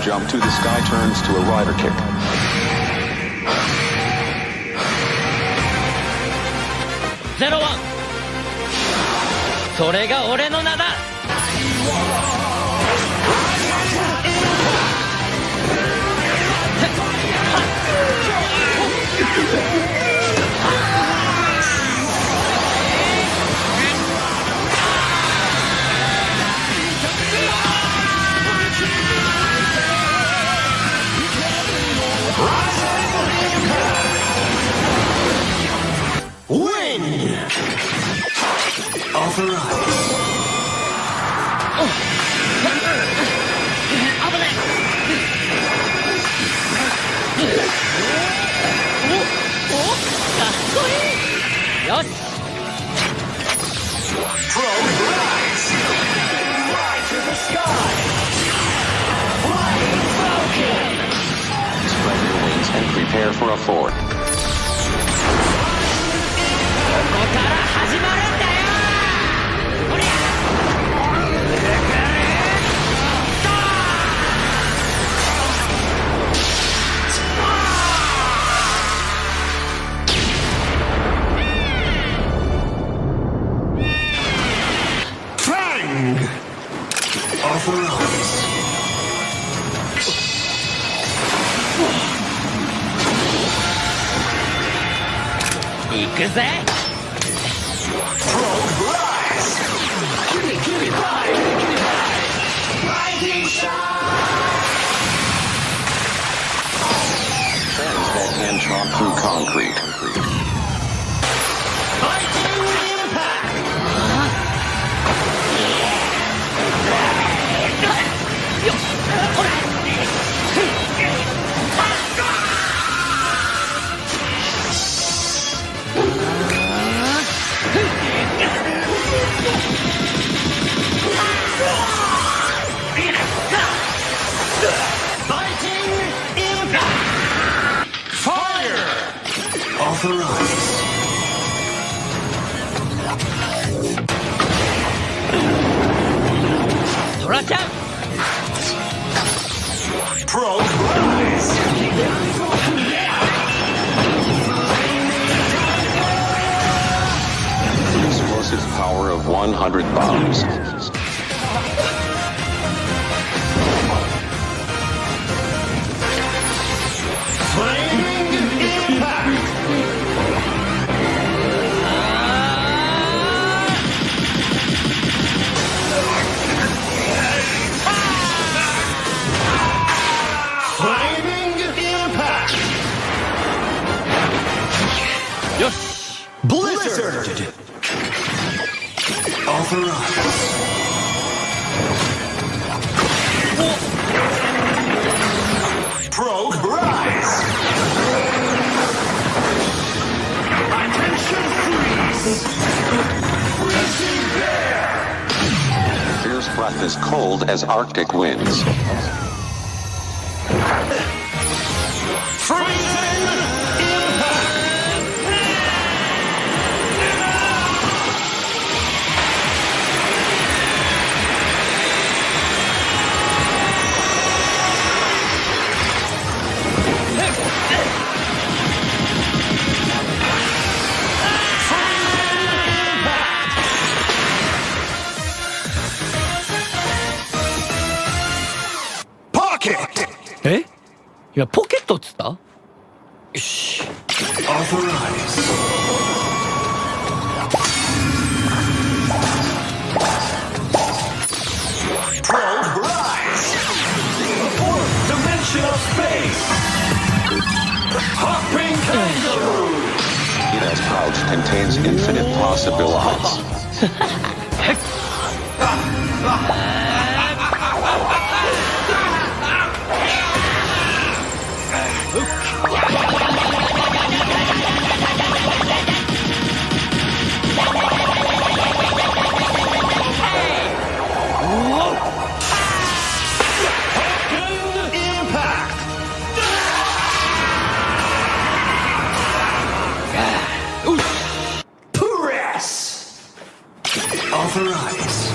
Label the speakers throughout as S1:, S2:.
S1: jump to the sky turns to a rider kick.
S2: ゼロワン、それが俺の名だ。
S3: Win! Authorize.
S2: 危ない。おかっこいい。よし。
S3: Probe rise! Fly to the sky! Flying Falcon!
S1: Spread your wings and prepare for a fall.
S2: ここから始まるんだよ。おりゃ。
S3: Fang! Authorize.
S2: 行くぜ。
S3: Probe rise! Give me five! Lightning shot!
S1: Trends that can chomp through concrete.
S3: Lightning impact!
S2: よっ、ほら。
S3: Lightning impact! Fire! Authorize. Probe rise!
S1: Explosive power of 100 bombs.
S3: Flaming impact! Flaming impact!
S2: よし。
S3: Blizzard! Authorize. Probe rise! Attention freeze! Freezing bear!
S1: Fierce breath is cold as Arctic winds.
S3: Freezing impact! Pocket!
S2: え？今ポケットっつった？よし。
S3: Authorize. Probe rise! Fourth dimensional space! Hopping kangaroo!
S1: Ita's pouch contains infinite possibilities.
S3: Impact! Press! Authorize.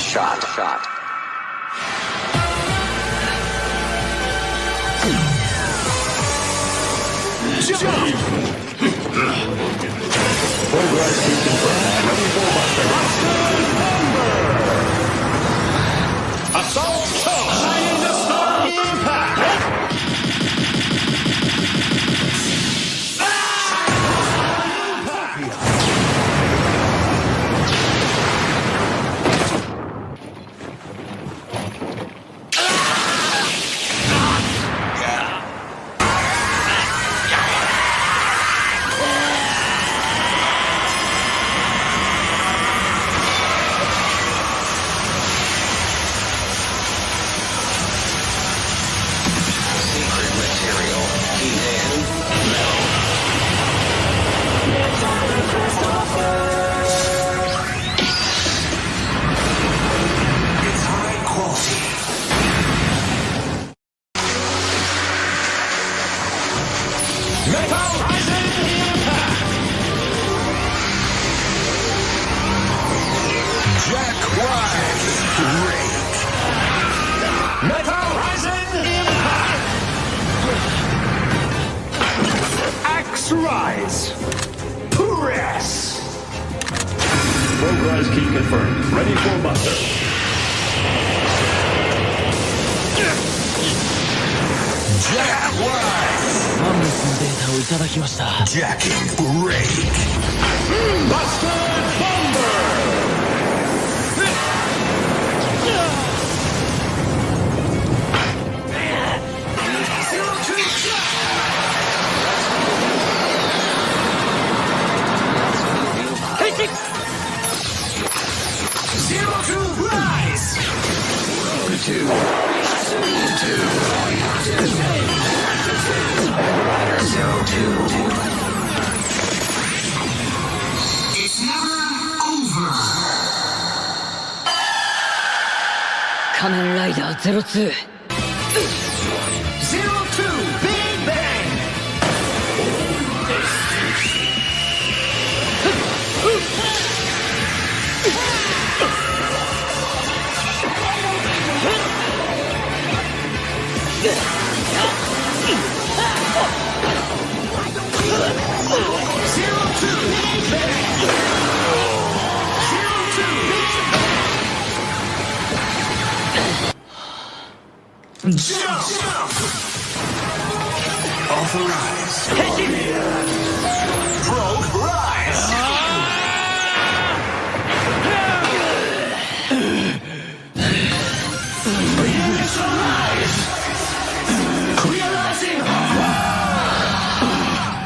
S1: shot.
S3: Assault charge! Shining the star impact!
S1: Secret material. Heat in.
S3: It's high quality. Metal Rising Impact! Jack Wise! Great! Metal Rising Impact! Axe Rise! Press!
S4: Progress key confirmed. Ready for buster.
S3: Jack Wise!
S2: マンモスのデータをいただきました。
S3: Jacking Break! Buster Bomber! Zero to rise! It's never over!
S2: 仮面ライダー02。
S3: Zero to Big Bang! Zero to Big Bang! Zero to Big Bang! Jump! Authorize. Rogue Rise! Initialize! Realizing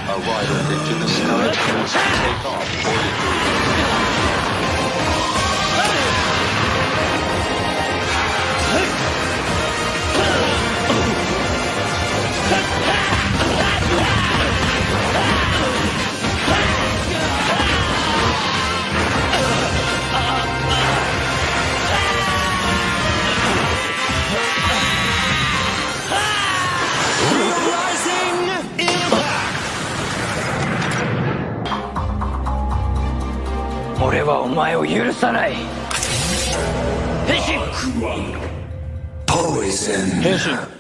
S1: Arrival into the sky. Take off for degree.
S3: Realizing Impact!
S2: 俺はお前を許さない。変身。
S3: Poison.
S2: 変身。